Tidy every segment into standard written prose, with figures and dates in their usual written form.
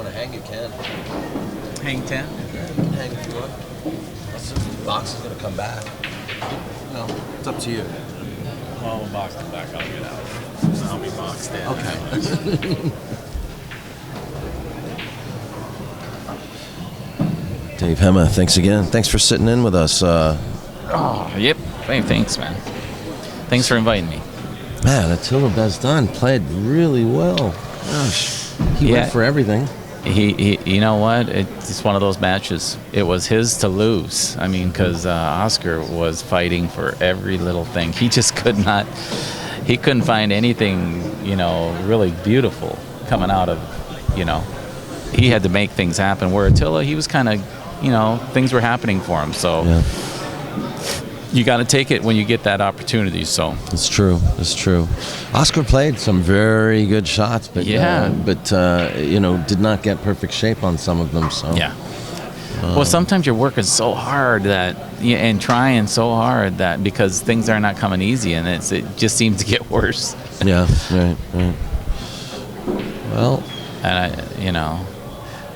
want to hang, you can. Hang 10? Yeah, you can hang if you want. The box is going to come back. No, it's up to you. Well, when box comes back, I'll get out. I'll be boxed in. Okay. Dave Hema, thanks again. Thanks for sitting in with us. Yep. Hey, thanks, man. Thanks for inviting me. Man, Attila Bezdon played really well. Gosh, he went for everything. He you know what? It's one of those matches. It was his to lose. I mean, because Oscar was fighting for every little thing. He just could not. He couldn't find anything, really beautiful coming out of, He had to make things happen. Where Attila, he was kind of, things were happening for him. So. Yeah. You got to take it when you get that opportunity. So it's true. It's true. Oscar played some very good shots, but did not get perfect shape on some of them. So yeah. Well, sometimes you're working so hard and trying so hard that because things are not coming easy, and it just seems to get worse. Yeah. Right. Well, and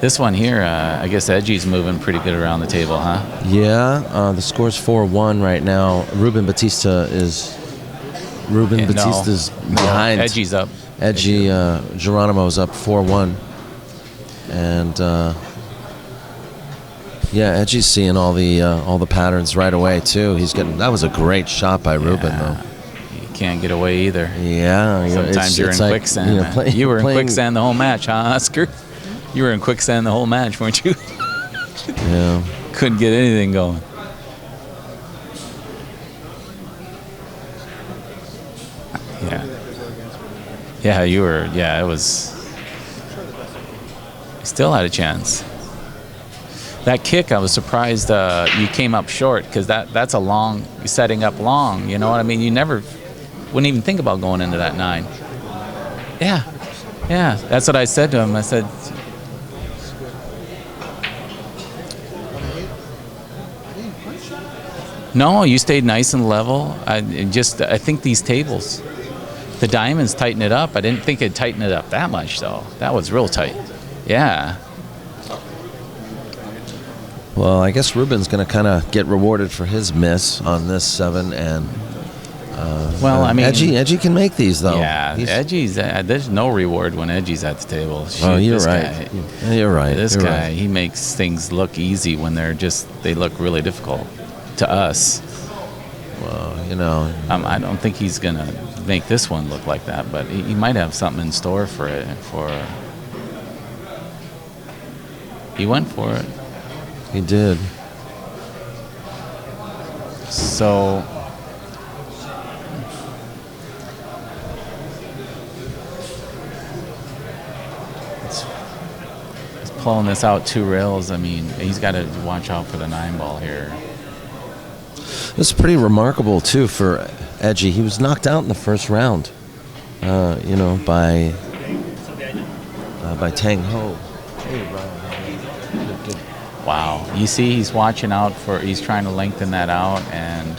this one here, I guess Edgie's moving pretty good around the table, huh? Yeah, the score's 4-1 right now. Ruben Bautista's behind. Edgie's up. Edgie Geronimo's up 4-1. And Edgie's seeing all the patterns right away too. That was a great shot by Ruben though. You can't get away either. Yeah. Sometimes you're in quicksand. You were in quicksand the whole match, huh, Oscar? You were in quicksand the whole match, weren't you? Yeah. Couldn't get anything going. Yeah. Yeah, you were. Yeah, it was. Still had a chance. That kick, I was surprised you came up short because that's a long, setting up long. You know what I mean? You never wouldn't even think about going into that 9. Yeah. Yeah, that's what I said to him. I said. No, you stayed nice and level. I think these tables, the diamonds tighten it up. I didn't think it'd tighten it up that much, though. That was real tight. Yeah. Well, I guess Ruben's going to kind of get rewarded for his miss on this 7, and Edgie can make these though. Yeah, Edgie's. There's no reward when Edgie's at the table. Shoot, you're right. You're right. This guy, he makes things look easy when they look really difficult. To us. Well, I don't think he's going to make this one look like that, but he might have something in store for it. He went for it. He did. So he's pulling this out 2 rails. I mean, he's got to watch out for the 9 ball here. It's pretty remarkable too for Edgie. He was knocked out in the first round, by Tang Ho. Wow. You see, he's watching out he's trying to lengthen that out, and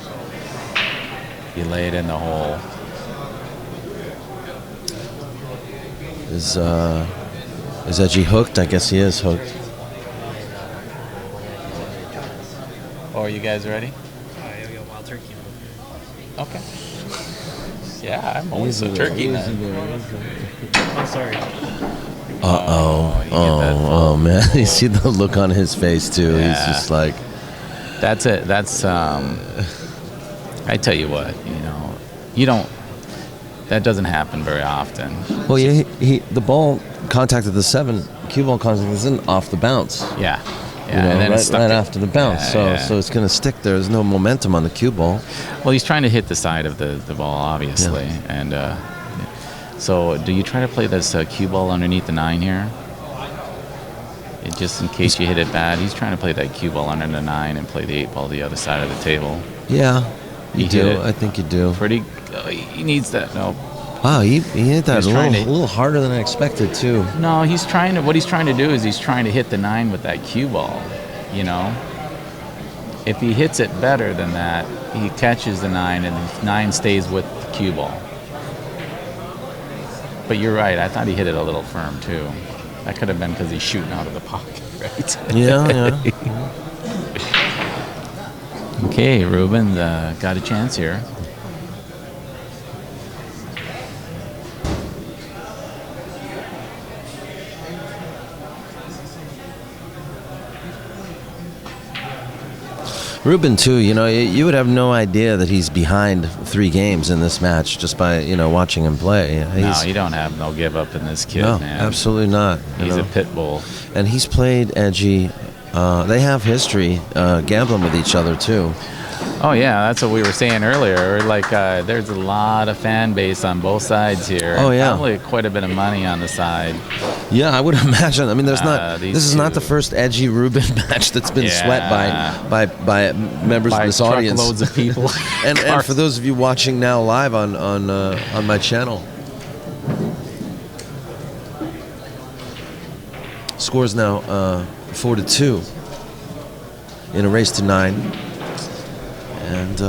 he laid in the hole. Is Edgie hooked? I guess he is hooked. Oh, are you guys ready? Turkey. Okay. Yeah, I'm always a turkey nut. I'm sorry. Oh, man. You see the look on his face, too. Yeah. He's just like... That's it. That's, I tell you what, you don't... That doesn't happen very often. Well, yeah, the ball contacted the 7. Cue ball contacted isn't off the bounce. Yeah. Yeah, and then right after the bounce, so it's going to stick there. There's no momentum on the cue ball. Well, he's trying to hit the side of the ball, obviously. Yeah. And so do you try to play this cue ball underneath the 9 here? Just in case you hit it bad. He's trying to play that cue ball under the 9 and play the 8 ball the other side of the table. Yeah, you do. I think you do. He needs that. No. Wow, he hit that a little harder than I expected, too. No, what he's trying to do is he's trying to hit the 9 with that cue ball, If he hits it better than that, he catches the 9, and the 9 stays with the cue ball. But you're right, I thought he hit it a little firm, too. That could have been because he's shooting out of the pocket, right? Yeah. Okay, Ruben got a chance here. Ruben too. You would have no idea that he's behind 3 games in this match just by watching him play. No, you don't have no give up in this kid, no, man. absolutely not. He's a pit bull. And he's played Edgie. They have history gambling with each other too. Oh yeah, that's what we were saying earlier. Like, there's a lot of fan base on both sides here. Oh yeah, probably quite a bit of money on the side. Yeah, I would imagine. I mean, there's not. These This is not the first Edgie Ruben match that's been sweat by members of this audience. Loads of people. and for those of you watching now live on my channel, scores now 4-2 in a race to 9. And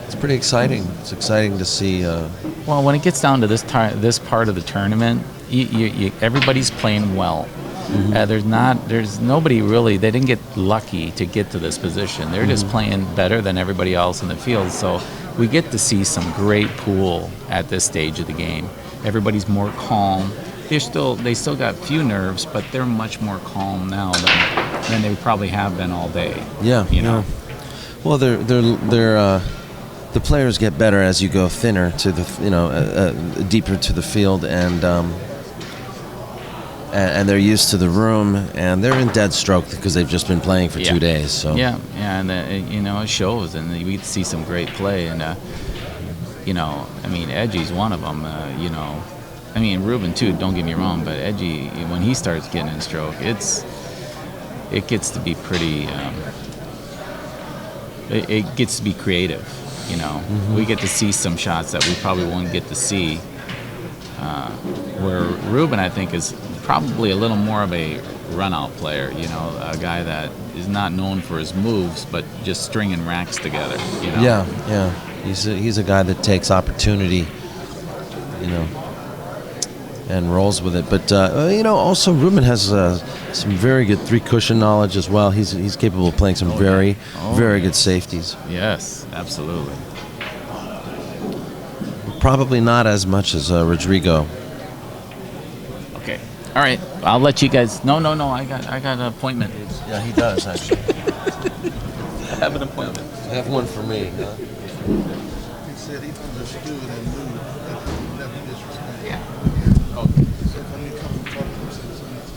it's pretty exciting. It's exciting to see. Well, when it gets down to this part of the tournament, everybody's playing well. Mm-hmm. There's nobody really. They didn't get lucky to get to this position. They're just playing better than everybody else in the field. So we get to see some great pool at this stage of the game. Everybody's more calm. They still got a few nerves, but they're much more calm now than they probably have been all day. Yeah, you know. Well, the players get better as you go thinner to the deeper to the field, and they're used to the room, and they're in dead stroke because they've just been playing for 2 days. So and it shows, and we see some great play, and I mean, Edgie's one of them. I mean, Ruben too. Don't get me wrong, but Edgie, when he starts getting in stroke, it gets to be pretty. It gets to be creative, We get to see some shots that we probably won't get to see. Where Ruben, I think, is probably a little more of a run-out player, a guy that is not known for his moves, but just stringing racks together, Yeah. He's a guy that takes opportunity, and rolls with it. But also Ruben has some very good 3-cushion knowledge as well. He's capable of playing some very good safeties. Yes, absolutely. Probably not as much as Rodrigo. Okay, all right. I'll let you guys. No. I got an appointment. Yeah, he does actually. I have an appointment. I have one for me. Huh? He said he understood and knew that he would never disrespect. Yeah. So when he come and talk to him, say something to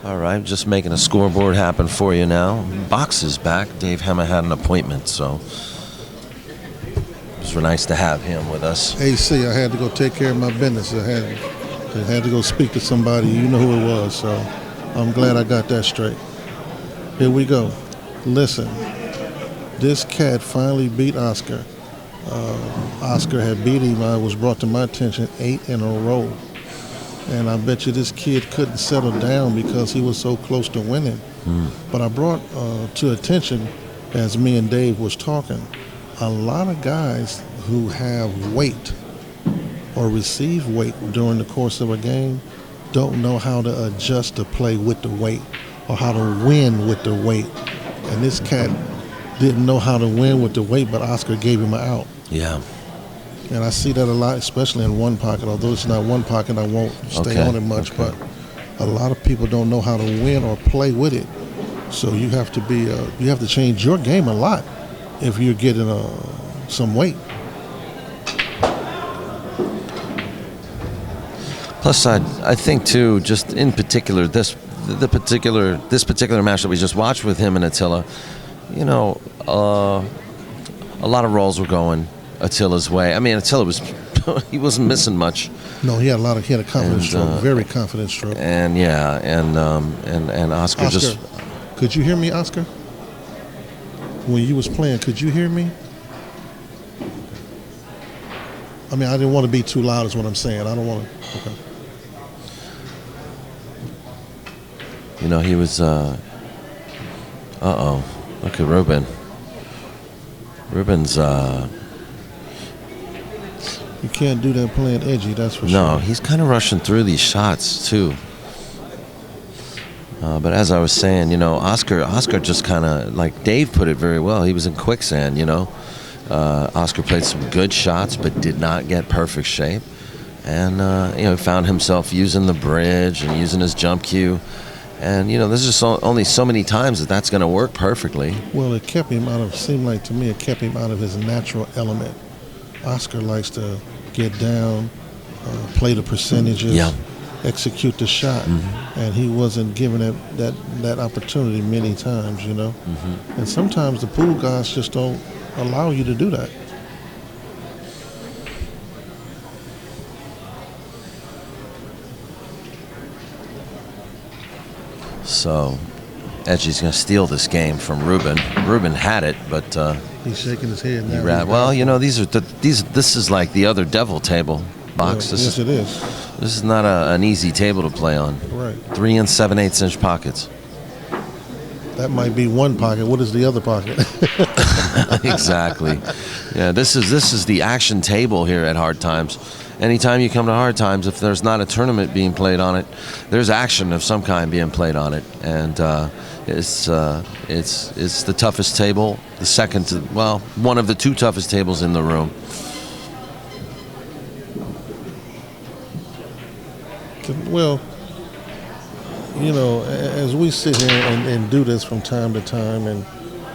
All right, just making a scoreboard happen for you now. Box is back. Dave Hema had an appointment, so it was nice to have him with us. AC, I had to go take care of my business. I had to go speak to somebody. You know who it was, so I'm glad I got that straight. Here we go. Listen, this cat finally beat Oscar. Oscar had beat him. It was brought to my attention 8 in a row. And I bet you this kid couldn't settle down because he was so close to winning. But I brought to attention, as me and Dave was talking, a lot of guys who have weight or receive weight during the course of a game don't know how to adjust to play with the weight or how to win with the weight. And this cat didn't know how to win with the weight, but Oscar gave him an out. Yeah. And I see that a lot, especially in one pocket. Although it's not one pocket, I won't stay on it much. But a lot of people don't know how to win or play with it. So you have to be, you have to change your game a lot if you're getting some weight. Plus, I think too, just in particular, this particular match that we just watched with him and Attila, you know, a lot of rolls were going Attila's way. I mean, Attila he wasn't missing much. No, he had a confident stroke, very confident stroke. And yeah, and Oscar just. Could you hear me, Oscar? When you was playing, could you hear me? I mean, I didn't want to be too loud is what I'm saying. I don't want to. Okay. You know, he was, Look at Ruben. Ruben's, You can't do that playing edgy, that's for sure. No, he's kind of rushing through these shots, too. But as I was saying, you know, Oscar just kind of, like Dave put it very well, he was in quicksand, you know. Oscar played some good shots, but did not get perfect shape. And, you know, found himself using the bridge and using his jump cue. And, you know, there's just only so many times that's going to work perfectly. Well, it kept him seemed like to me, it kept him out of his natural element. Oscar likes to get down, play the percentages, execute the shot. And he wasn't given that opportunity many times, you know. And sometimes the pool guys just don't allow you to do that. So, Edgie's going to steal this game from Ruben. Ruben had it, but he's shaking his head now. Well, you know, this is like the other devil table box. Yes, it is. This is not an easy table to play on. Right. 3 and 7/8 inch pockets. That might be one pocket. What is the other pocket? Exactly. Yeah, this is the action table here at Hard Times. Anytime you come to Hard Times, if there's not a tournament being played on it, there's action of some kind being played on it, and it's the toughest table, one of the 2 toughest tables in the room. Well, you know, as we sit here and do this from time to time, and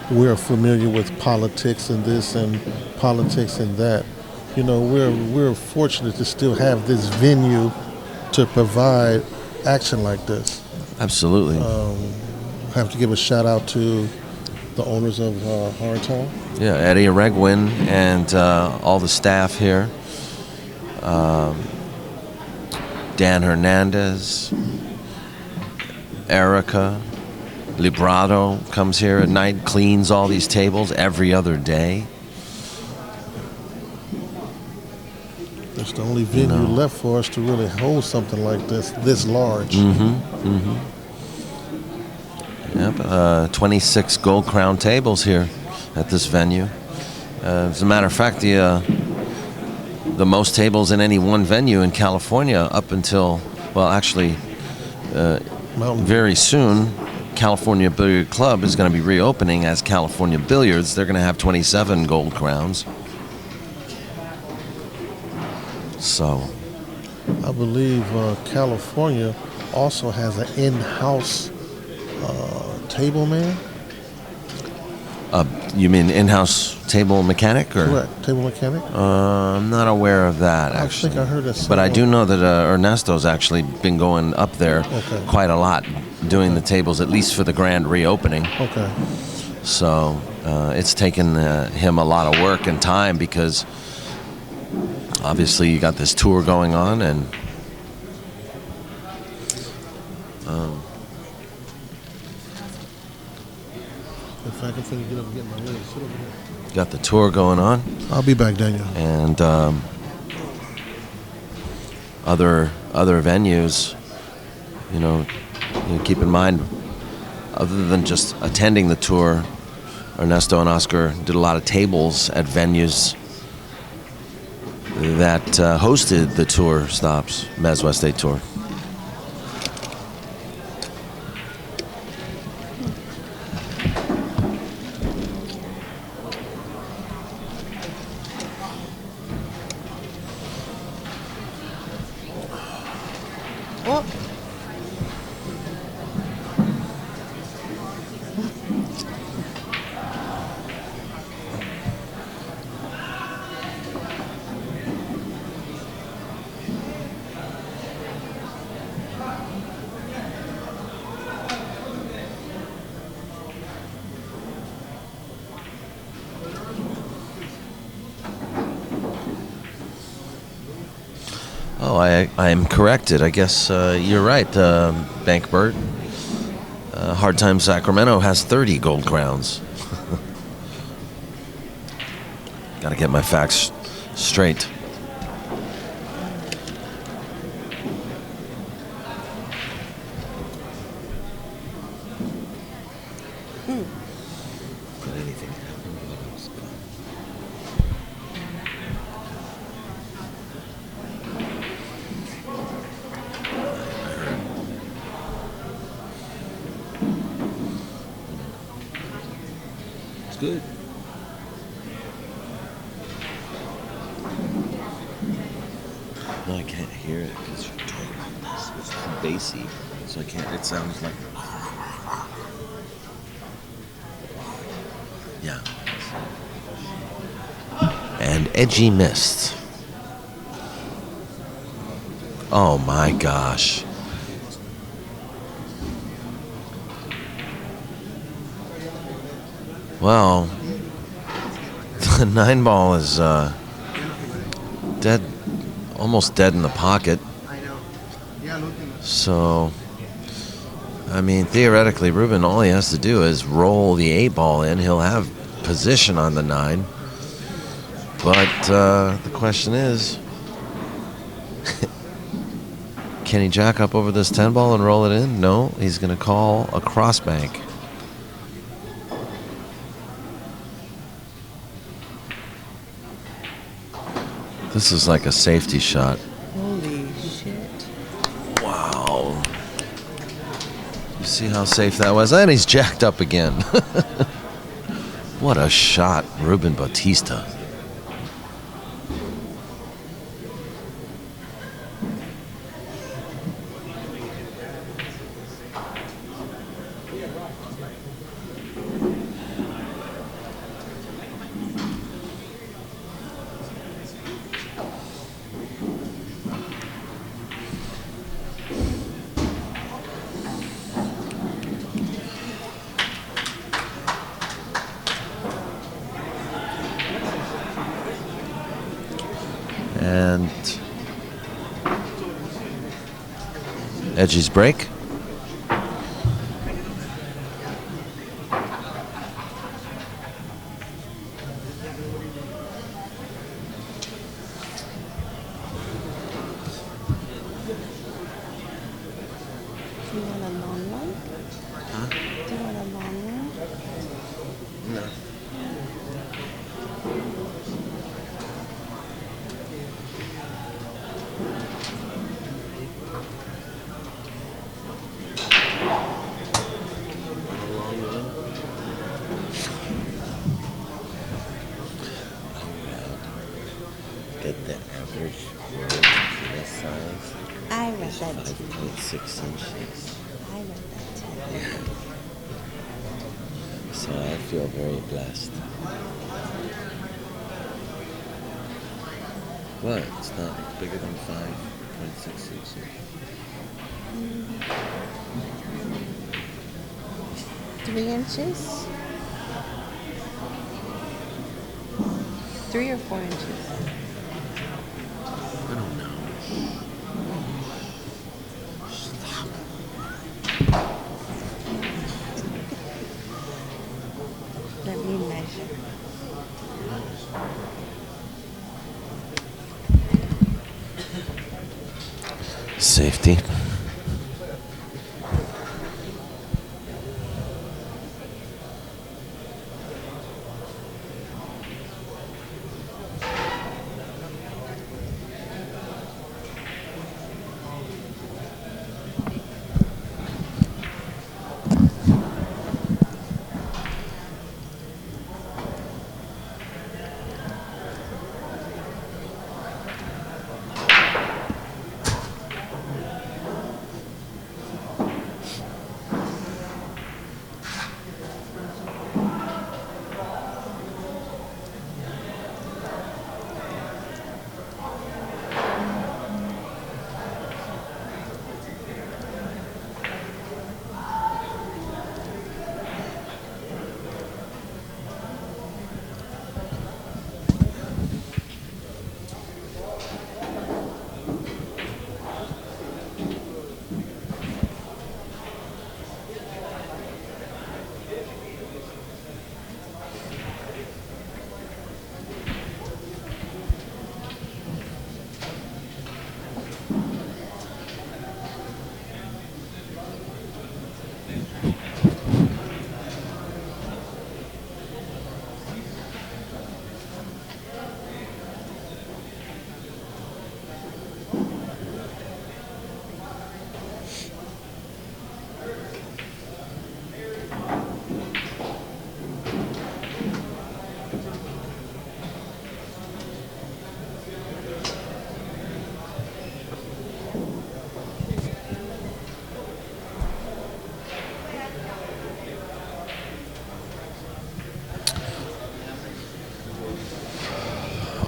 we're familiar with politics and this and politics and that, you know, we're fortunate to still have this venue to provide action like this. Absolutely. Have to give a shout out to the owners of Hard Time. Yeah, Eddie Aregwin and all the staff here. Dan Hernandez, Erica, Librado comes here at night, cleans all these tables every other day. It's the only venue left for us to really hold something like this large. Yep, 26 gold crown tables here at this venue. As a matter of fact, the most tables in any one venue in California up until, very soon, California Billiard Club is going to be reopening as California Billiards. They're going to have 27 gold crowns. So, I believe California also has an in-house table man. You mean in-house table mechanic? Or? Correct, table mechanic. I'm not aware of that, actually. I think I heard that. But I do know that Ernesto's actually been going up there quite a lot doing the tables, at least for the grand reopening. Okay. So it's taken him a lot of work and time because obviously you got this tour going on, and if I can finish get up and get my legs, sit over here. got the tour going on, I'll be back, Daniel. and other venues. You know, keep in mind, other than just attending the tour, Ernesto and Oscar did a lot of tables at venues that hosted the tour stops, MZWST tour. Oh, I am corrected. I guess you're right, Bankbert. Hard Time Sacramento has 30 gold crowns. Got to get my facts straight. Good. No, I can't hear it because you're talking about this. It's too bassy, so I can't. It sounds like. Yeah. And Edgie missed. Oh my gosh. Well, the 9-ball is dead, almost dead in the pocket. So, I mean, theoretically, Ruben, all he has to do is roll the 8-ball in. He'll have position on the 9. But the question is, can he jack up over this 10-ball and roll it in? No, he's going to call a cross bank. This is like a safety shot. Holy shit. Wow. You see how safe that was? And he's jacked up again. What a shot, Ruben Bautista. And Edgie's break. Do you want a long one? Huh? Do you want a long one? No. Get the average word for this size. I read Is that too. 5.6 inches. I read that too. Yeah. So I feel very blessed. What? It's not bigger than 5.6 inches. 3 inches? 3 or 4 inches? I don't know. Let me measure. Safety.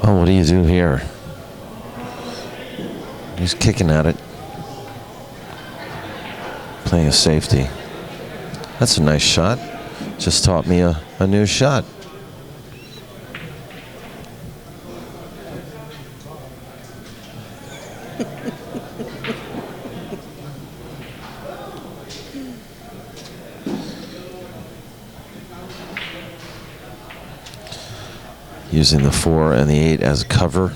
Oh, what do you do here? He's kicking at it. Playing a safety. That's a nice shot. Just taught me a new shot. Using the 4 and the 8 as cover.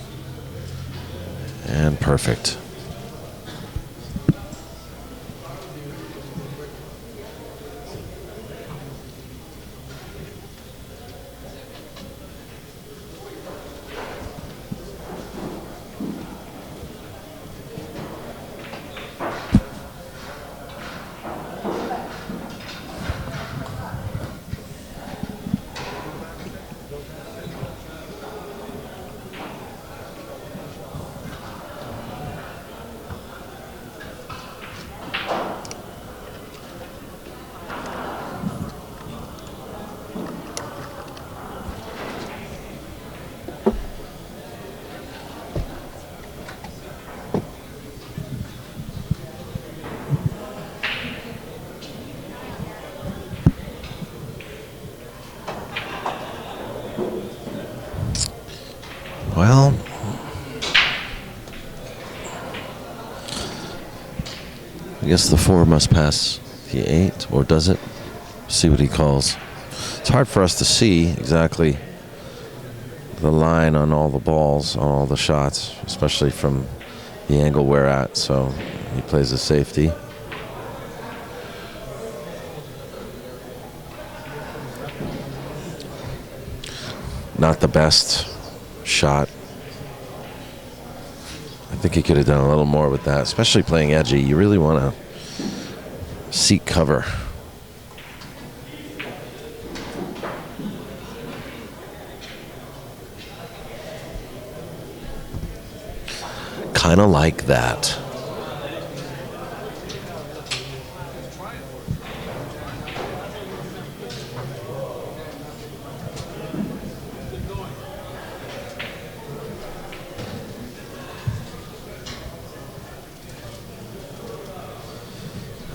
And perfect. Well, I guess the 4 must pass the 8, or does it? See what he calls. It's hard for us to see exactly the line on all the balls, on all the shots, especially from the angle we're at, so he plays a safety. Not the best shot. I think he could have done a little more with that, especially playing edgy. You really want to seek cover. Kind of like that.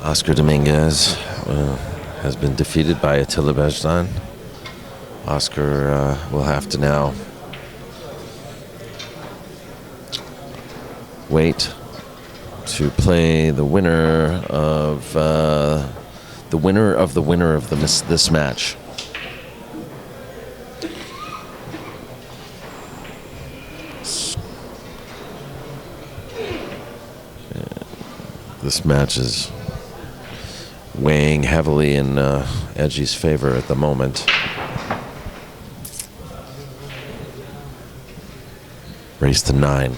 Oscar Dominguez has been defeated by Attila Bejdan. Oscar will have to now wait to play the winner of this match. This match is weighing heavily in Edgie's favor at the moment. Race to 9.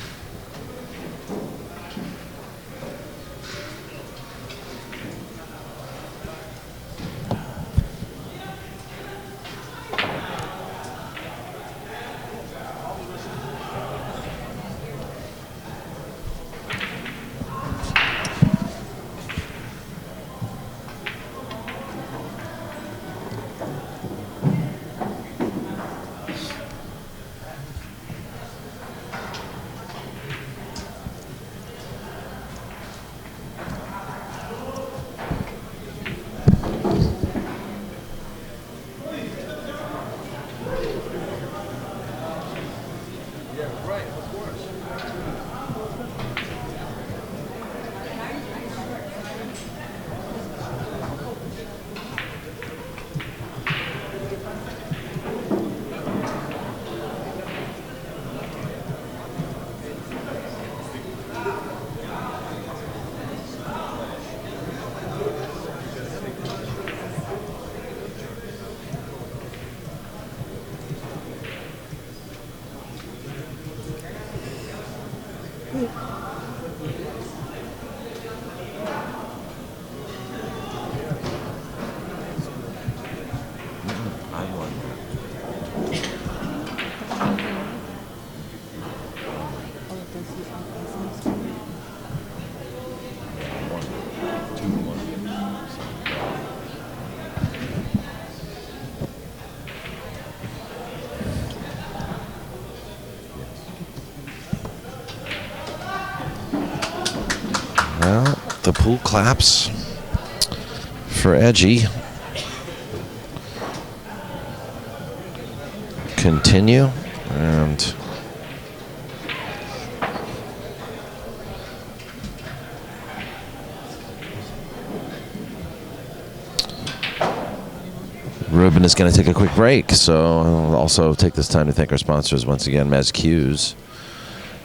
Well, the pool claps for Edgie. Continue, and Ruben is going to take a quick break, so I'll also take this time to thank our sponsors once again, Mezz Q's.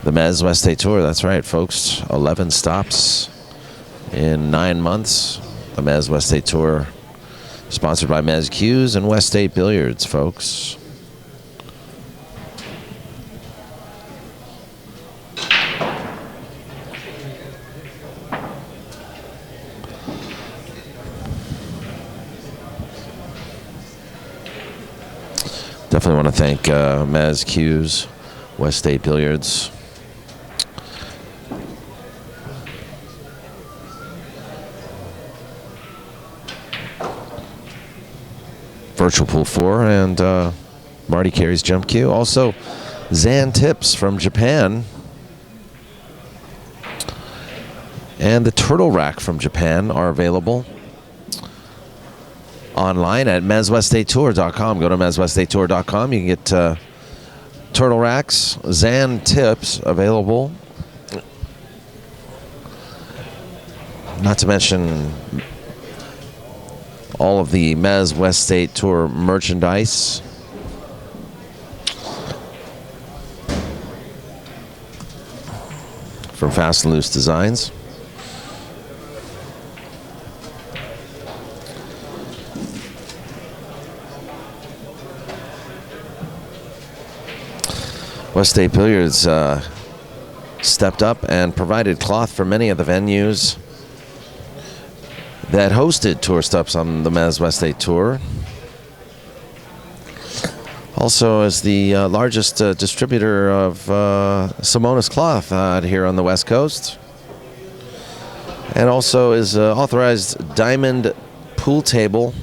The MZWST Tour, that's right, folks. 11 stops in 9 months. The MZWST Tour, sponsored by Mezz Q's and West State Billiards, folks. Definitely want to thank Mezz Q's, West State Billiards. Virtual Pool 4 and Marty Carey's Jump Cue. Also, Zan Tips from Japan. And the Turtle Rack from Japan are available online at MZWSTtour.com. Go to MZWSTtour.com. You can get Turtle Racks, Zan Tips available. Not to mention all of the MZWST Tour merchandise. From Fast and Loose Designs. West State Billiards stepped up and provided cloth for many of the venues that hosted tour stops on the MZWST Tour. Also is the largest distributor of Simonis cloth here on the West Coast. And also is authorized diamond pool table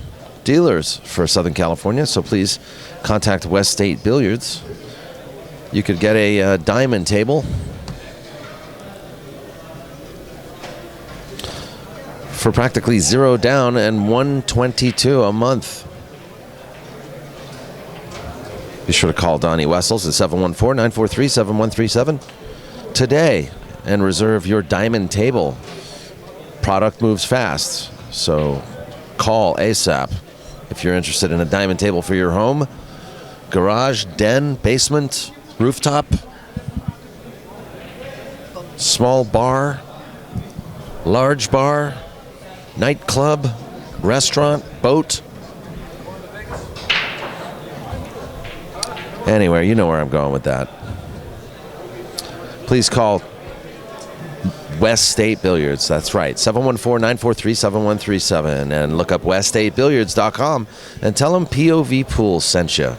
dealers for Southern California. So please contact West State Billiards. You could get a diamond table for practically 0 down and 122 a month. Be sure to call Donnie Wessels at 714-943-7137 today and reserve your diamond table. Product moves fast, so call ASAP if you're interested in a diamond table for your home, garage, den, basement, rooftop, small bar, large bar, nightclub, restaurant, boat. Anywhere, you know where I'm going with that. Please call West State Billiards. That's right, 714-943-7137, and look up weststatebilliards.com and tell them POVPOOL sent you.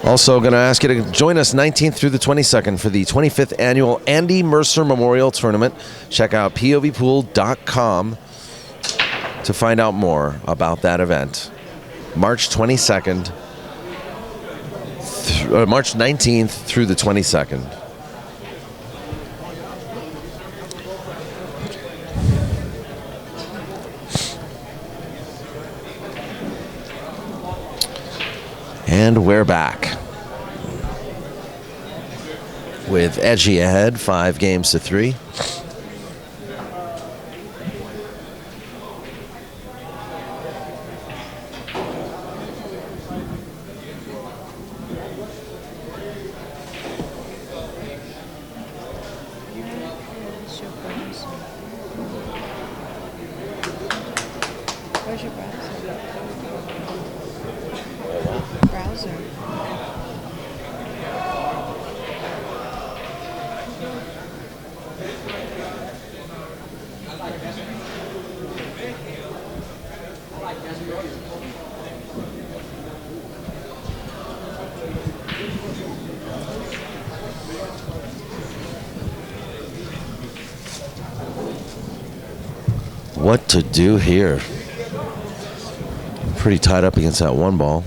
Also going to ask you to join us 19th through the 22nd for the 25th annual Andy Mercer Memorial Tournament. Check out POVPOOL.com to find out more about that event. March 22nd, March 19th through the 22nd. And we're back with Edgie ahead, 5-3. Where's your browser? What to do here? Pretty tied up against that one ball.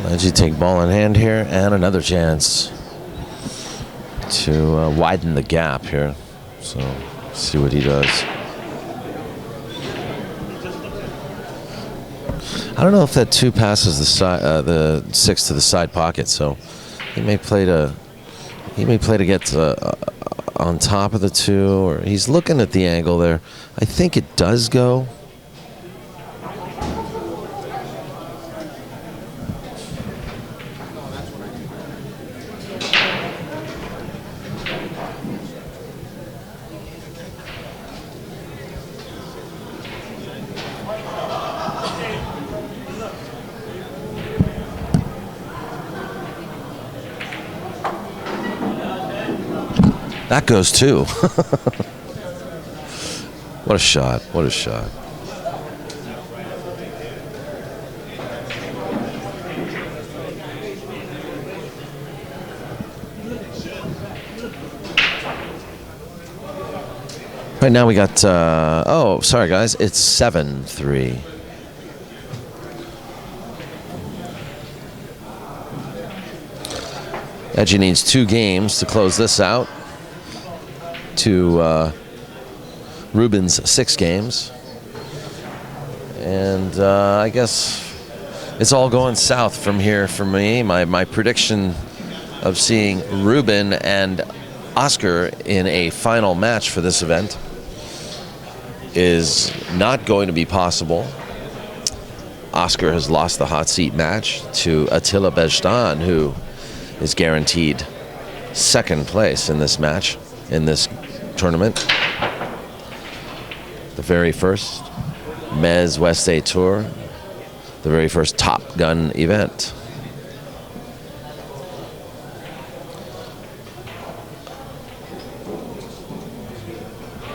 Edgie take ball in hand here, and another chance to widen the gap here. So, see what he does. I don't know if that 2 passes the 6 to the side pocket. So, he may play to get on top of the 2, or he's looking at the angle there. I think it does go. That goes too. What a shot. What a shot. Right now we got, oh, sorry guys, it's 7-3. Edgie needs 2 games to close this out. to Ruben's 6 games. And I guess it's all going south from here for me. My prediction of seeing Ruben and Oscar in a final match for this event is not going to be possible. Oscar has lost the hot seat match to Attila Bezstan, who is guaranteed 2nd place in this match, in this tournament. The very first MZWST Tour, the very first Top Gun event.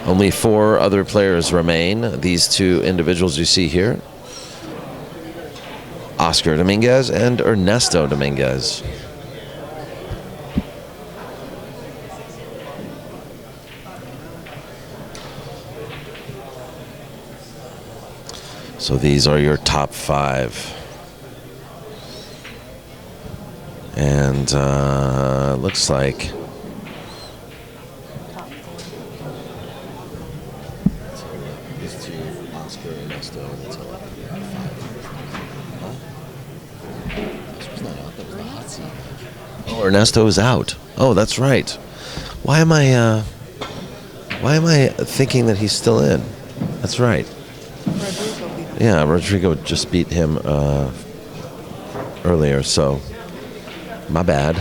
Only 4 other players remain. These 2 individuals you see here, Oscar Dominguez and Ernesto Dominguez. So these are your top 5. And looks like these 2, Oscar, Ernesto, and Attila. 5. Oscar's not out. That was the hot seat. Oh, Ernesto is out. Oh, that's right. Why am I thinking that he's still in? That's right. Yeah, Rodrigo just beat him earlier, so my bad.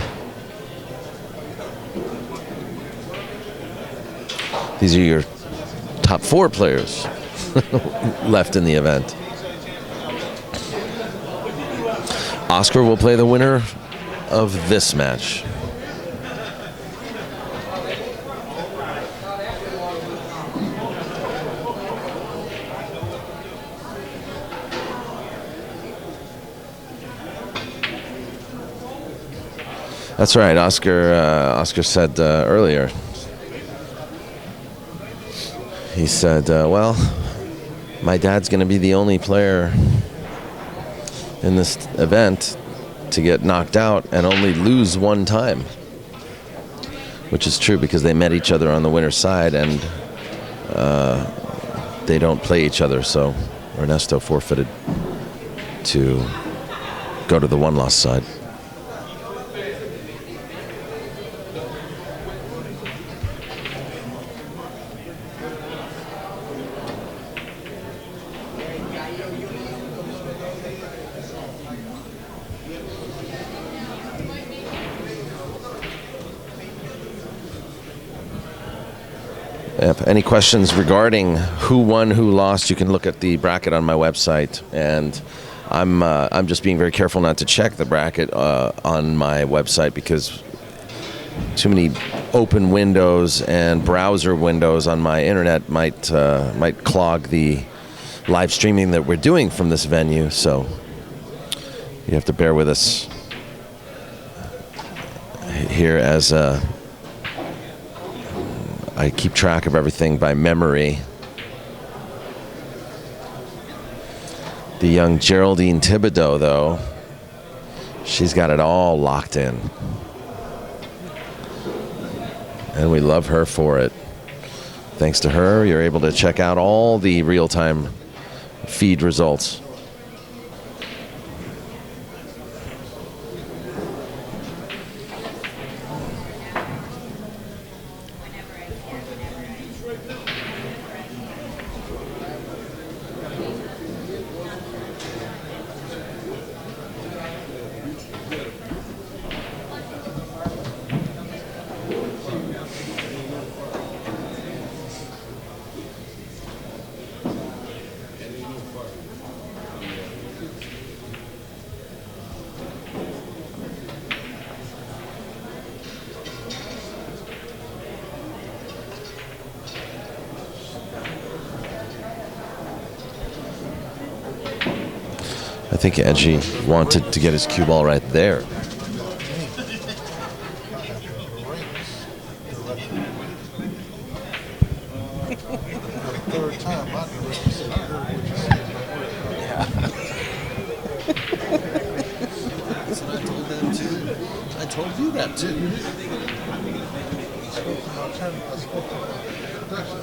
These are your top 4 players left in the event. Oscar will play the winner of this match. That's right. Oscar said earlier. He said, "Well, my dad's going to be the only player in this event to get knocked out and only lose 1 time," which is true because they met each other on the winner's side and they don't play each other. So Ernesto forfeited to go to the 1-loss side. If any questions regarding who won, who lost, you can look at the bracket on my website. And I'm just being very careful not to check the bracket on my website because too many open windows and browser windows on my internet might clog the live streaming that we're doing from this venue. So you have to bear with us here as I keep track of everything by memory. The young Geraldine Thibodeau, though, she's got it all locked in. And we love her for it. Thanks to her, you're able to check out all the real-time feed results. I think Edgie wanted to get his cue ball right there. I told you that too. spoke to my attorney. I spoke to the production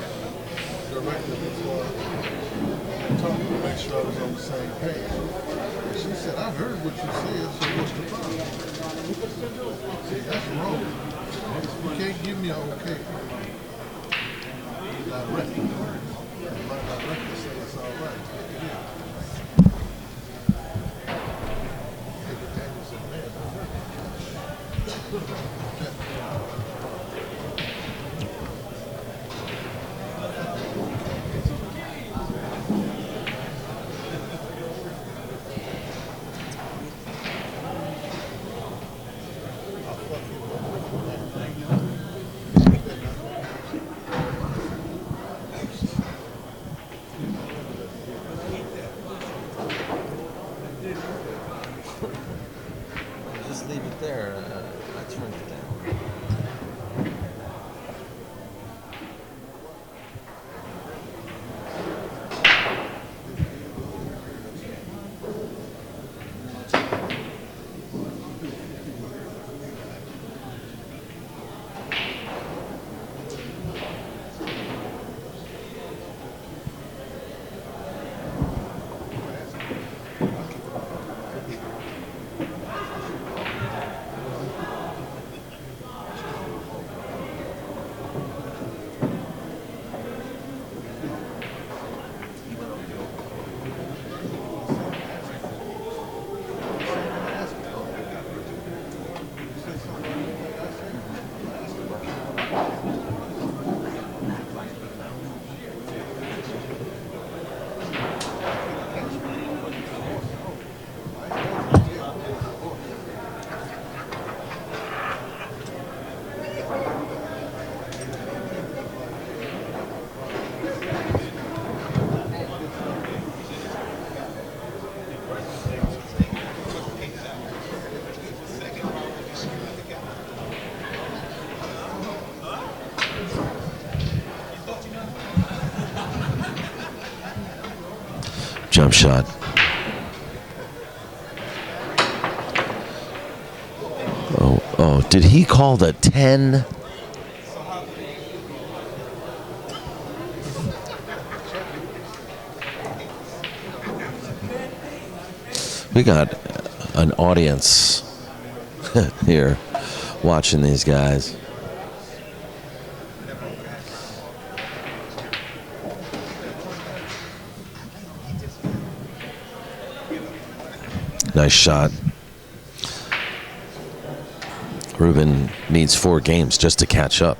director before talking to make sure I was on the same page. And she said, I heard what you said, so what's the problem? See, that's wrong. You can't give me a okay. Director. My director said it's all right. Take it in. Take it Daniels in there. Just leave it there. I turned it down. Jump shot. Oh, did he call the 10? We got an audience here watching these guys. Nice shot. Ruben needs 4 games just to catch up.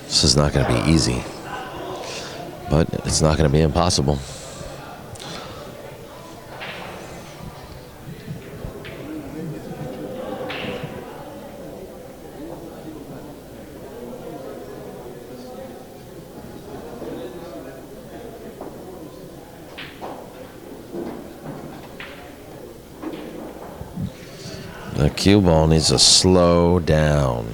This is not going to be easy, but it's not going to be impossible. The cue ball needs to slow down.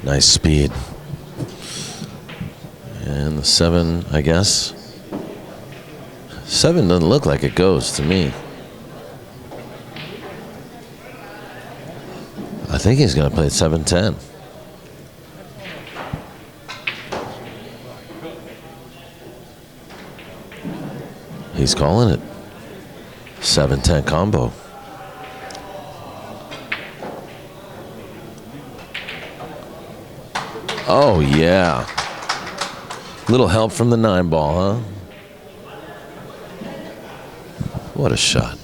Nice speed. And the 7, I guess. 7 doesn't look like it goes to me. I think he's going to play 7-10. He's calling it. 7-10 combo. Oh, yeah. Little help from the 9 ball, huh? What a shot.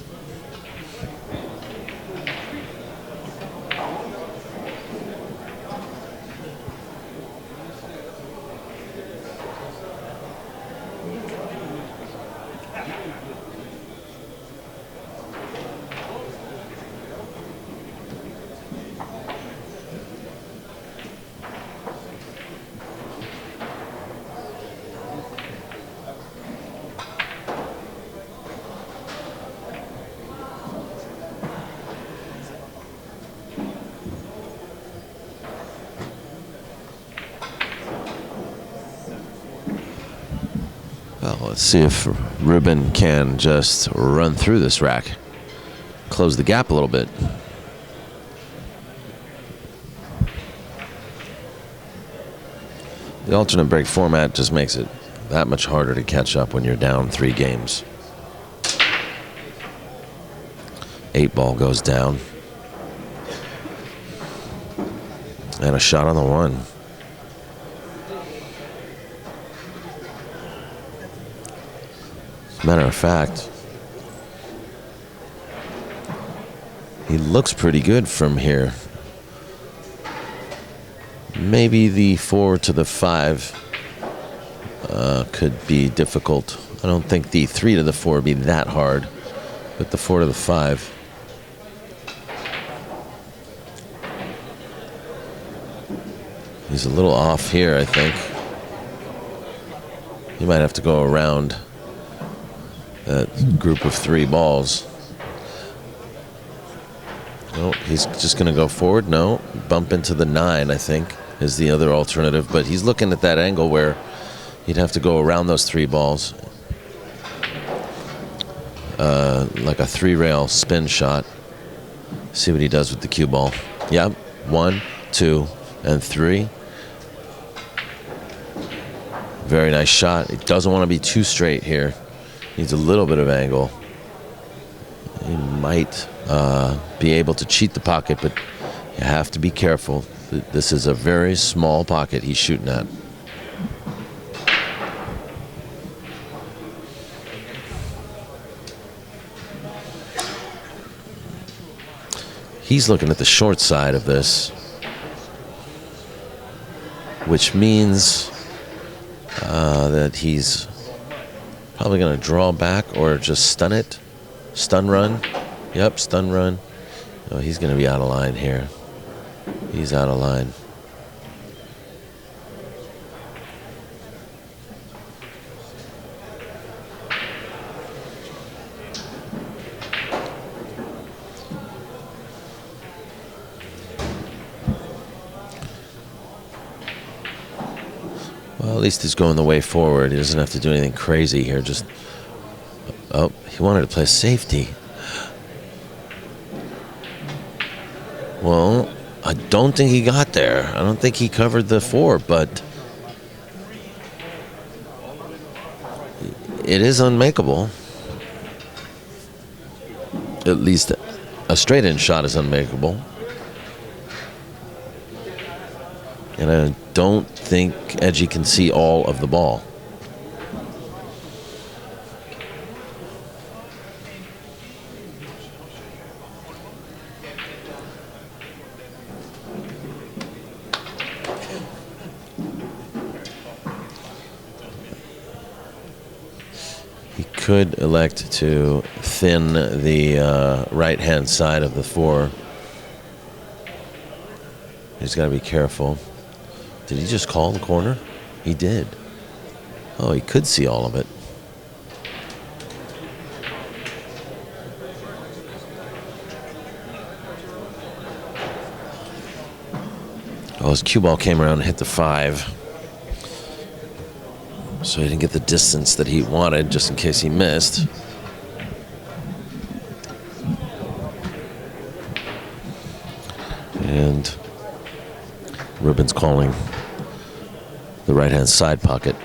Let's see if Ruben can just run through this rack, close the gap a little bit. The alternate break format just makes it that much harder to catch up when you're down 3 games. 8 ball goes down. And a shot on the 1. As a matter of fact, he looks pretty good from here. Maybe the 4 to the 5 could be difficult. I don't think the 3 to the 4 would be that hard, but the 4 to the 5. He's a little off here, I think. He might have to go around that group of 3 balls. No, he's just going to go forward. No, bump into the 9, I think, is the other alternative. But he's looking at that angle where he'd have to go around those 3 balls. Like a 3-rail spin shot. See what he does with the cue ball. Yep, 1, 2, and 3. Very nice shot. He doesn't want to be too straight here. Needs a little bit of angle. He might be able to cheat the pocket, but you have to be careful. This is a very small pocket he's shooting at. He's looking at the short side of this, which means that he's probably going to draw back or just stun it. Stun run. Yep, stun run. Oh, he's going to be out of line here. He's out of line. Well, at least he's going the way forward. He doesn't have to do anything crazy here. Just, oh, he wanted to play safety. Well, I don't think he got there. I don't think he covered the 4, but it is unmakeable. At least a straight-in shot is unmakeable. And I don't think Edgie can see all of the ball. He could elect to thin the right-hand side of the 4. He's got to be careful. Did he just call the corner? He did. Oh, he could see all of it. Oh, his cue ball came around and hit the 5. So he didn't get the distance that he wanted, just in case he missed. And Ruben's calling the right-hand side pocket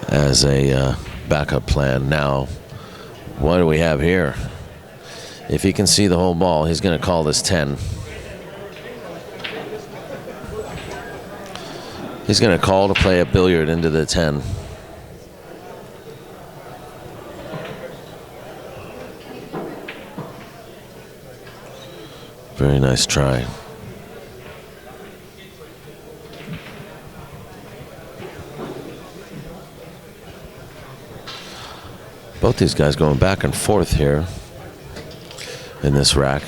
as a backup plan. Now, what do we have here? If he can see the whole ball, he's going to call this 10. He's going to call to play a billiard into the 10. Very nice try. Both these guys going back and forth here in this rack.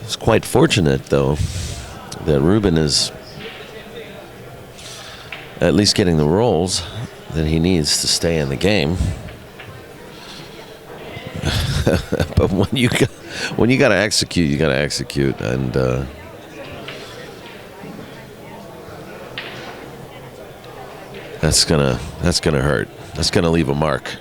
It's quite fortunate, though, that Ruben is at least getting the rolls that he needs to stay in the game. But when you got to execute, you got to execute, and that's gonna hurt. That's gonna leave a mark.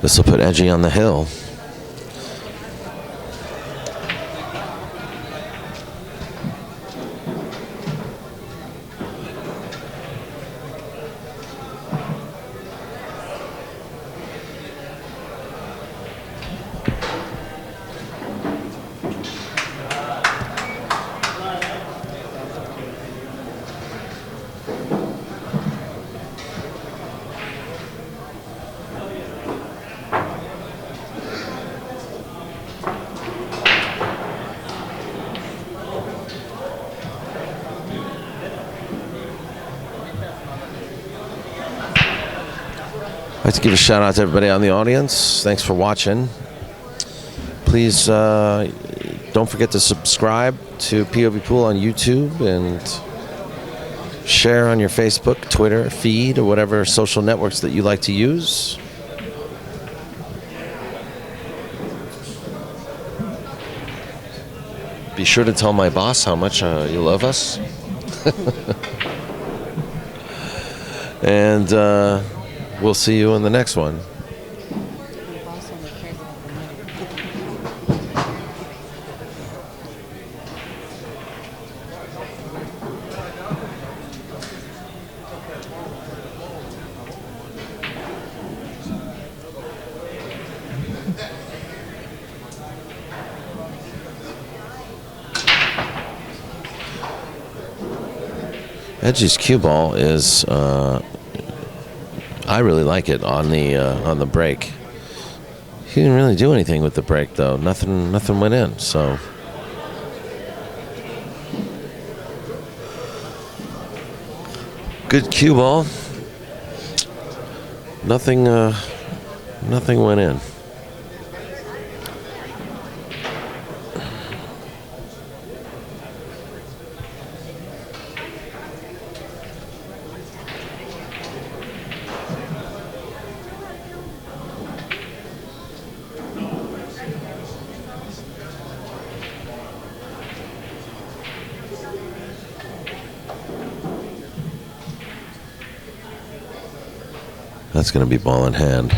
This will put Edgie on the hill. I'd like to give a shout out to everybody on the audience. Thanks for watching. Please don't forget to subscribe to POVPOOL on YouTube and share on your Facebook, Twitter feed, or whatever social networks that you like to use. Be sure to tell my boss how much you love us. And we'll see you in the next one. Edgie's cue ball is, I really like it on the break. He didn't really do anything with the break though. Nothing went in. So good cue ball. Nothing went in. That's going to be ball in hand.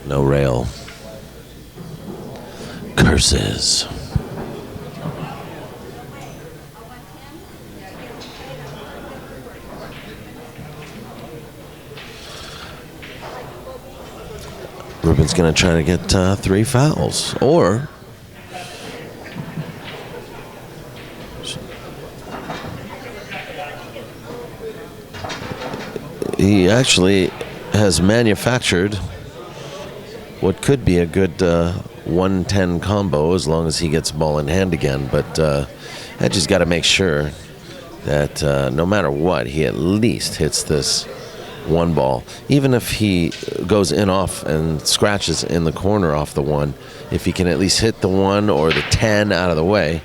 No rail. Curses. Ruben's going to try to get 3 fouls. Or he actually has manufactured what could be a good 1-10 combo as long as he gets ball in hand again. But Edgie's got to make sure that no matter what, he at least hits this one ball. Even if he goes in off and scratches in the corner off the 1, if he can at least hit the 1 or the 10 out of the way,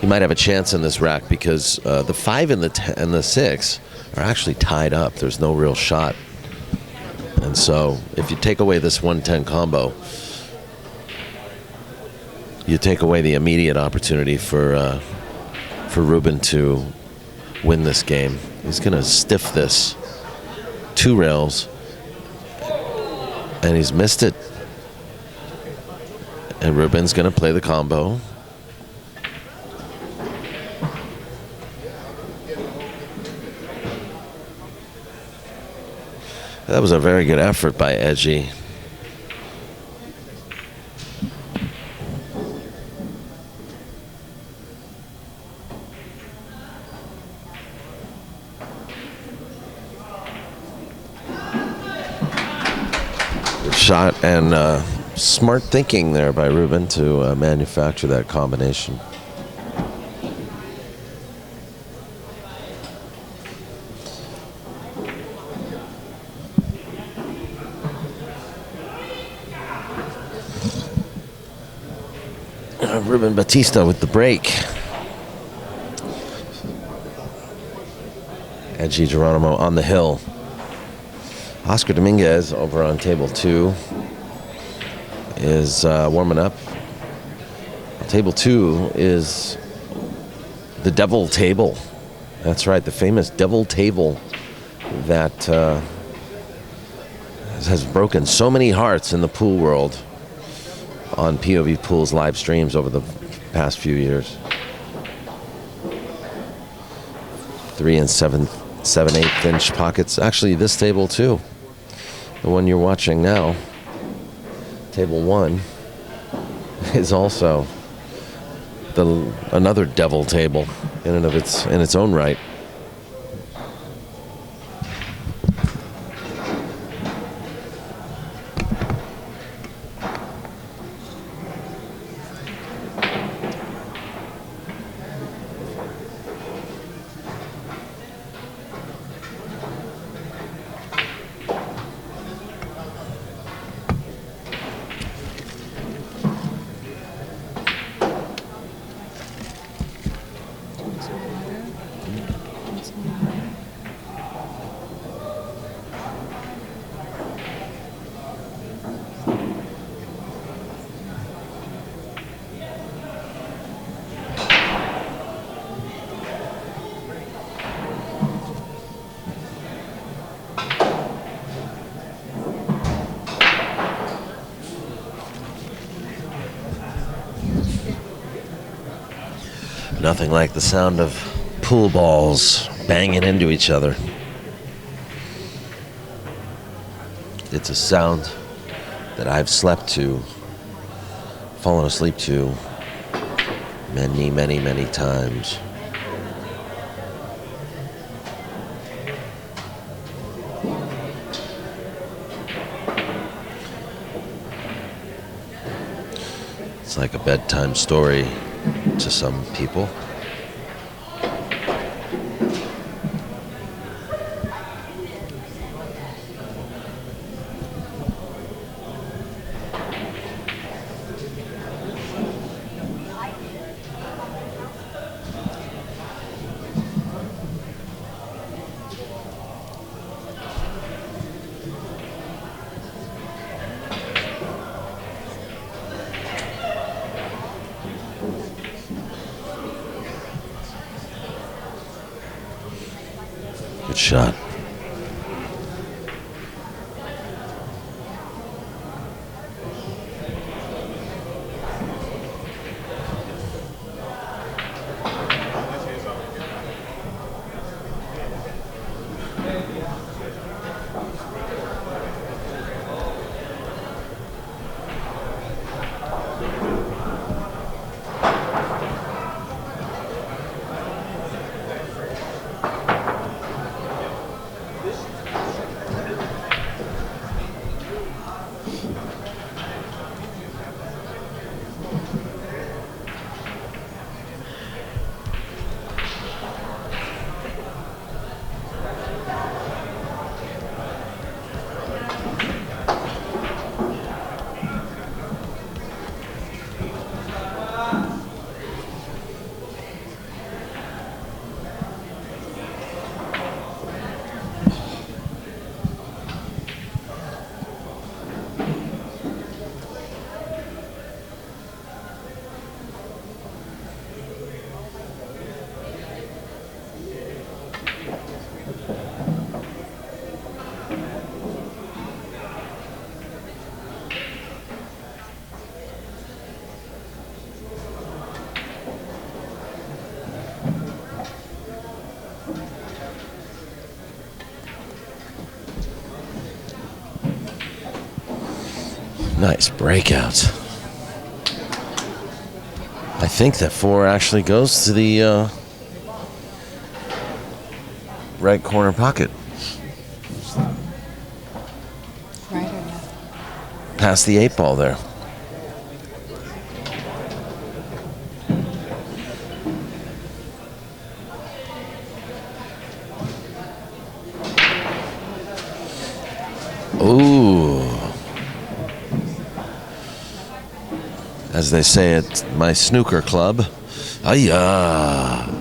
he might have a chance in this rack, because the 5 and the 10 and the 6 are actually tied up. There's no real shot. And so if you take away this 110 combo, you take away the immediate opportunity for Ruben to win this game. He's going to stiff this 2 rails, and he's missed it. And Ruben's going to play the combo. That was a very good effort by Edgie. Good shot, and smart thinking there by Ruben to manufacture that combination. Ruben Bautista with the break. Edgie Geronimo on the hill. Oscar Dominguez over on table 2 is warming up. Table 2 is the devil table. That's right, the famous devil table that has broken so many hearts in the pool world on POVPOOL's live streams over the past few years. 3 and 7/8 inch pockets. Actually, this table too, the one you're watching now, table 1, is also another devil table in its own right. Nothing like the sound of pool balls banging into each other. It's a sound that I've slept to, fallen asleep to many, many, many times. It's like a bedtime story to some people. Good shot. Nice breakout. I think that 4 actually goes to the right corner pocket. Right or left? Past the 8 ball there. Ooh. As they say at my snooker club, ayah.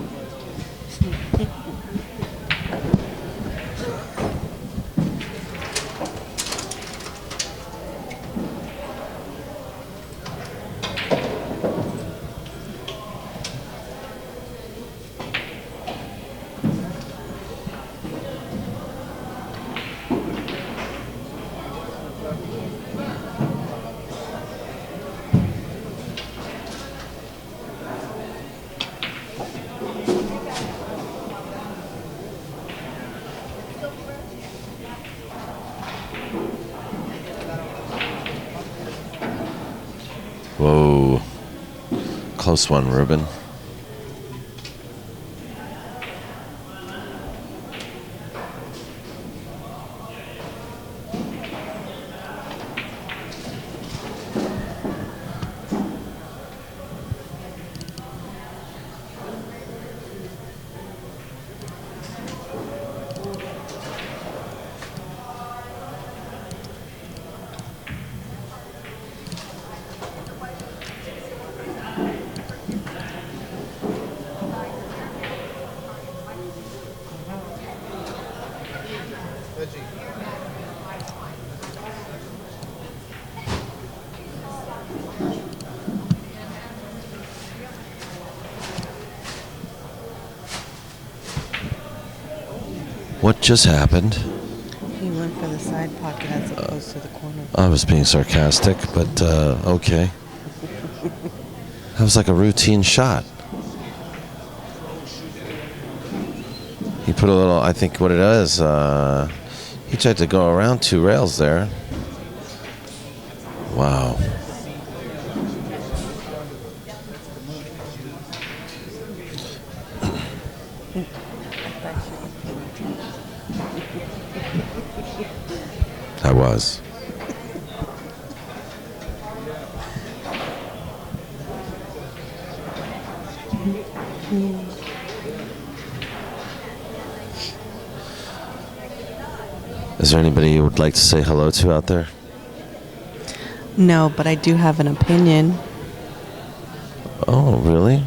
Whoa. Close one, Ruben. What just happened? He went for the side pocket as opposed to the corner. I was being sarcastic, but okay. That was like a routine shot. He put a little, I think what it is, he tried to go around 2 rails there. Wow. I was. Is there anybody you would like to say hello to out there? No, but I do have an opinion. Oh, really?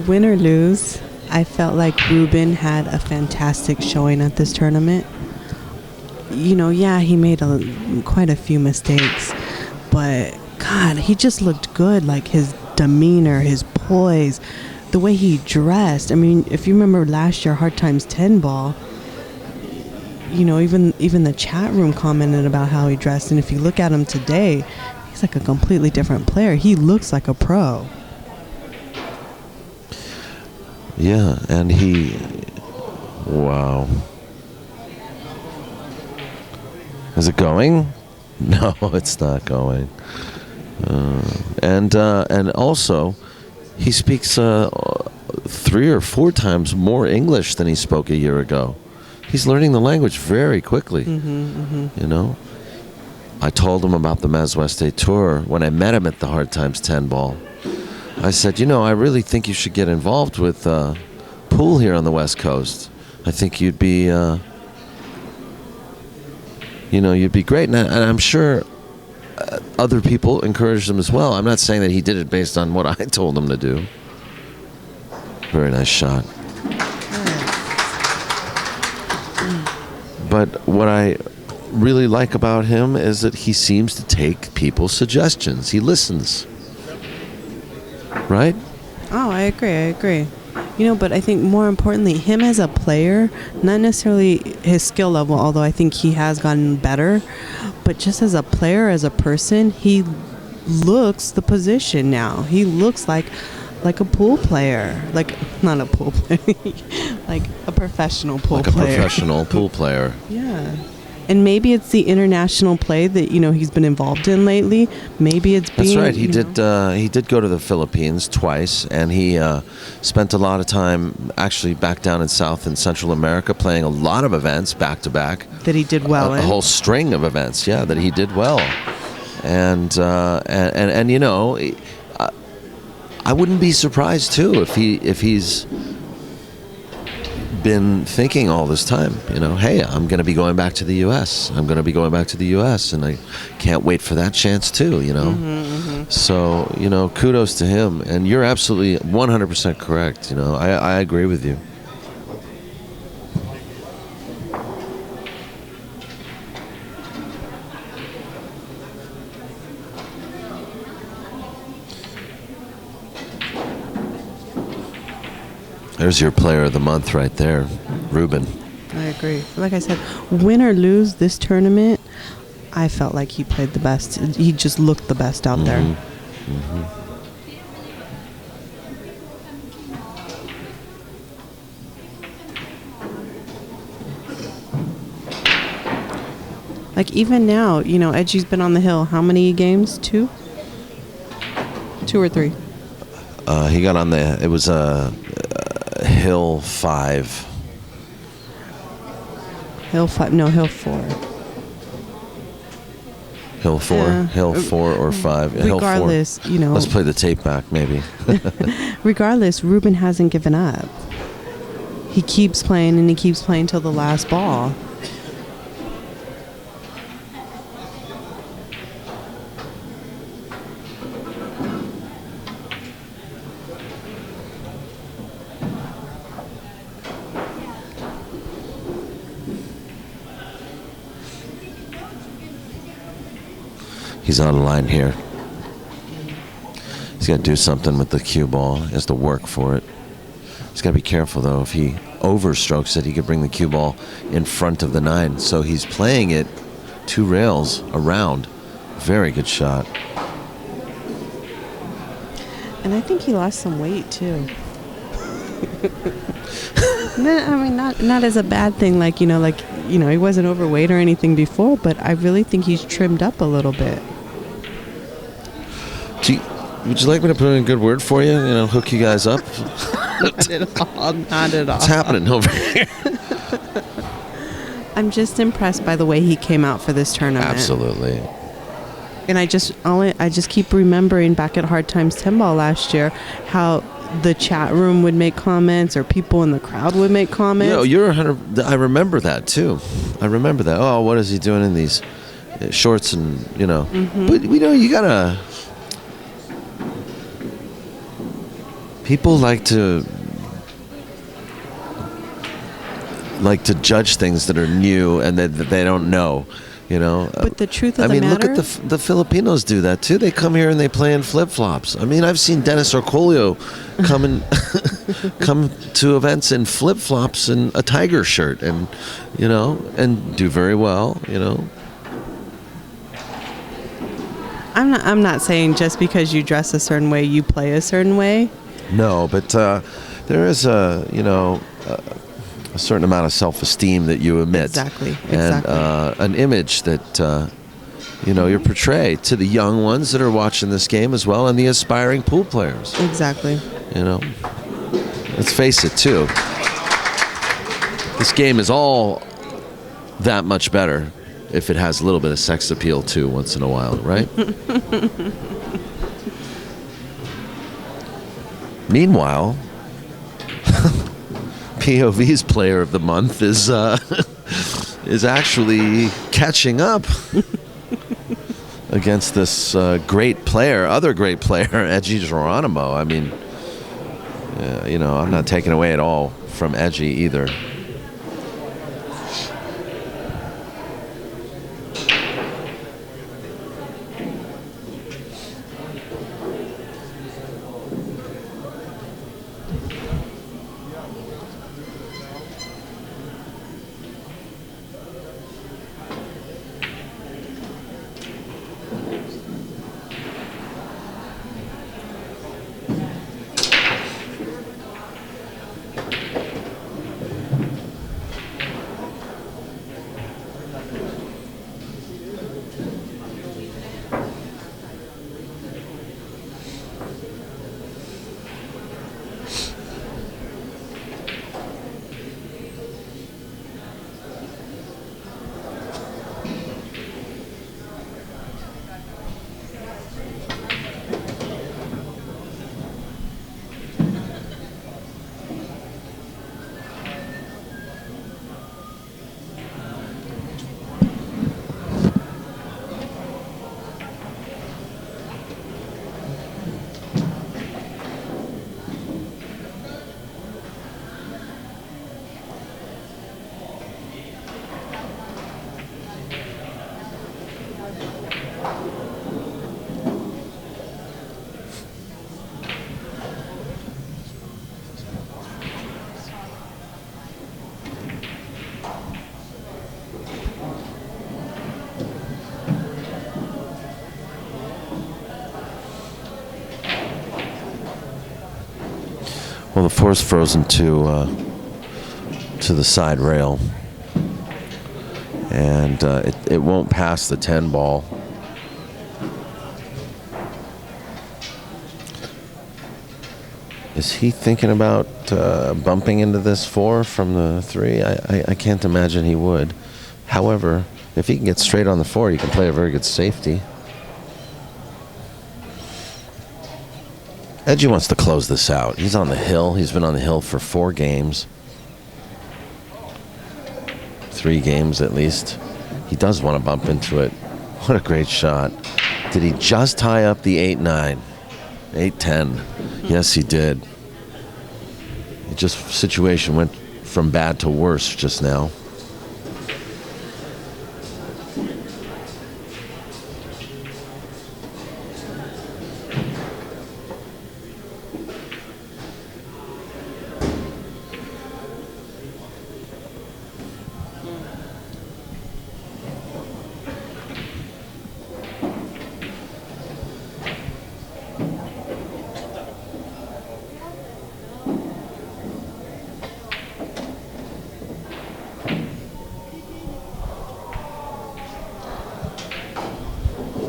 Win or lose, I felt like Ruben had a fantastic showing at this tournament. You know, yeah, he made quite a few mistakes, but God, he just looked good. Like his demeanor, his poise, the way he dressed. I mean, if you remember last year, Hard Times 10 ball, you know, even the chat room commented about how he dressed. And if you look at him today, he's like a completely different player. He looks like a pro. Yeah, and wow. Is it going? No, it's not going. And also, he speaks 3 or 4 times more English than he spoke a year ago. He's learning the language very quickly. You know, I told him about the MZWST tour when I met him at the Hard Times 10 ball. I said, you know, I really think you should get involved with pool here on the West Coast. I think you'd be, you'd be great. And I'm sure other people encouraged him as well. I'm not saying that he did it based on what I told him to do. Very nice shot. But what I really like about him is that he seems to take people's suggestions. He listens. Right? Oh, I agree. You know, but I think more importantly, him as a player, not necessarily his skill level, although I think he has gotten better, but just as a player, as a person, he looks the position now. He looks like like a pool player, like not a pool player, like a professional pool player. Like a professional pool player. Yeah. And maybe it's the international play that, he's been involved in lately. Maybe it's being... That's right. He did go to the Philippines twice, and he spent a lot of time actually back down in South and Central America playing a lot of events back-to-back. That he did well in. A whole string of events, yeah, that he did well. And I wouldn't be surprised, too, if he's been thinking all this time, hey, I'm going to be going back to the U.S. I'm going to be going back to the U.S. and I can't wait for that chance too, So, kudos to him. And you're absolutely 100% correct. I agree with you. There's your player of the month right there, Ruben. I agree. Like I said, win or lose this tournament, I felt like he played the best. He just looked the best out there. Mm-hmm. Like even now, Edgie's been on the hill. How many games? 2? 2 or 3? He got on it was Hill 5. Hill 5. No, Hill 4. Hill 4. Yeah. Hill 4 or 5. Regardless, Hill 4. Let's play the tape back, maybe. Regardless, Ruben hasn't given up. He keeps playing and he keeps playing till the last ball. He's on the line here. He's got to do something with the cue ball. He has to work for it. He's got to be careful, though. If he overstrokes it, he could bring the cue ball in front of the 9. So he's playing it 2 rails around. Very good shot. And I think he lost some weight, too. Not as a bad thing, he wasn't overweight or anything before, but I really think he's trimmed up a little bit. Would you like me to put in a good word for you? Hook you guys up? Not at all. Not at all. What's happening over here? I'm just impressed by the way he came out for this tournament. Absolutely. And I just keep remembering back at Hard Times 10 Ball last year how the chat room would make comments or people in the crowd would make comments. I remember that too. I remember that. Oh, what is he doing in these shorts and, Mm-hmm. But, you gotta... People like to judge things that are new and that they don't know, But the truth of the matter... look at the Filipinos do that too. They come here and they play in flip-flops. I've seen Dennis Orcolio come to events in flip-flops and a Tiger shirt and, and do very well, I'm not saying just because you dress a certain way, you play a certain way. No, but there is a certain amount of self-esteem that you emit. Exactly. And an image that, you're portrayed to the young ones that are watching this game as well and the aspiring pool players. Exactly. Let's face it, too. This game is all that much better if it has a little bit of sex appeal, too, once in a while, right? Meanwhile, POV's player of the month is actually catching up against this other great player, Edgie Geronimo. I'm not taking away at all from Edgie either. Well, the 4's frozen to the side rail, and it won't pass the 10 ball. Is he thinking about bumping into this 4 from the 3? I can't imagine he would. However, if he can get straight on the 4, he can play a very good safety. Edgie wants to close this out. He's on the hill. He's been on the hill for 4 games. 3 games at least. He does want to bump into it. What a great shot. Did he just tie up the 8-9? 8-10. Yes, he did. It just, situation went from bad to worse just now.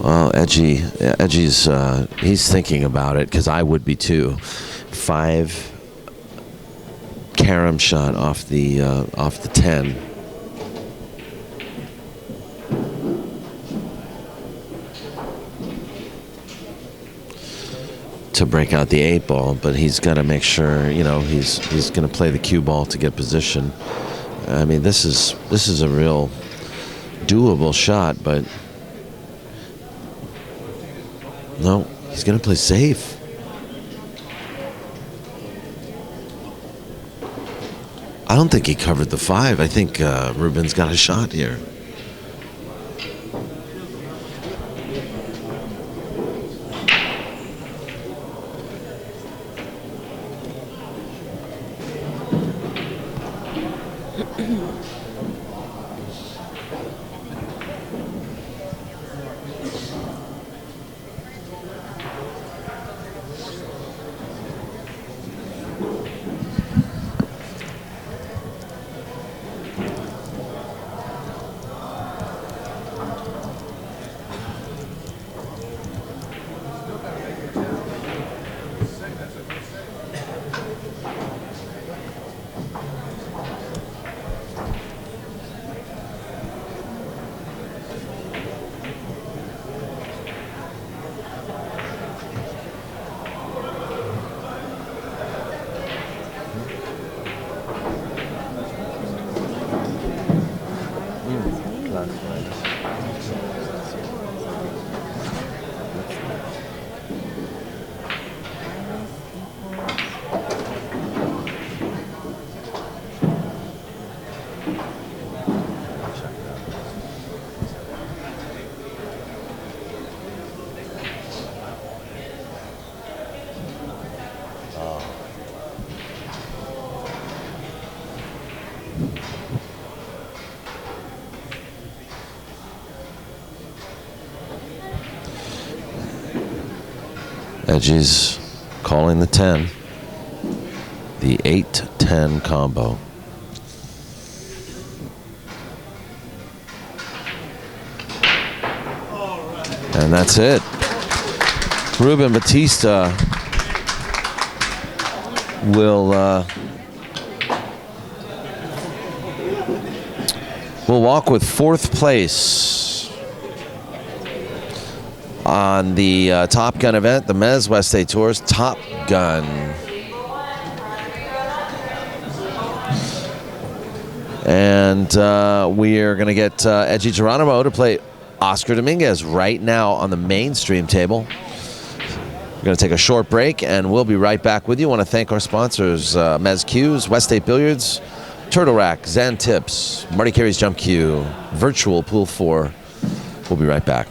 Well, Edgie's he's thinking about it, because I would be too. 5 carom shot off the 10. To break out the 8 ball, but he's got to make sure, you know, he's going to play the cue ball to get position. I mean, this is a real doable shot, but no, he's going to play safe. I don't think he covered the 5. I think Ruben's got a shot here. Edgie's calling the 10. The 8-10 combo. And that's it. Ruben Bautista will walk with 4th place on the Top Gun event, the MZWST Tour's Top Gun. And we are going to get Edgie Geronimo to play Oscar Dominguez right now on the mainstream table. We're going to take a short break, and we'll be right back with you. I want to thank our sponsors, Mezz Q's, West State Billiards, Turtle Rack, Zan Tips, Marty Carey's Jump Cue, Virtual Pool 4. We'll be right back.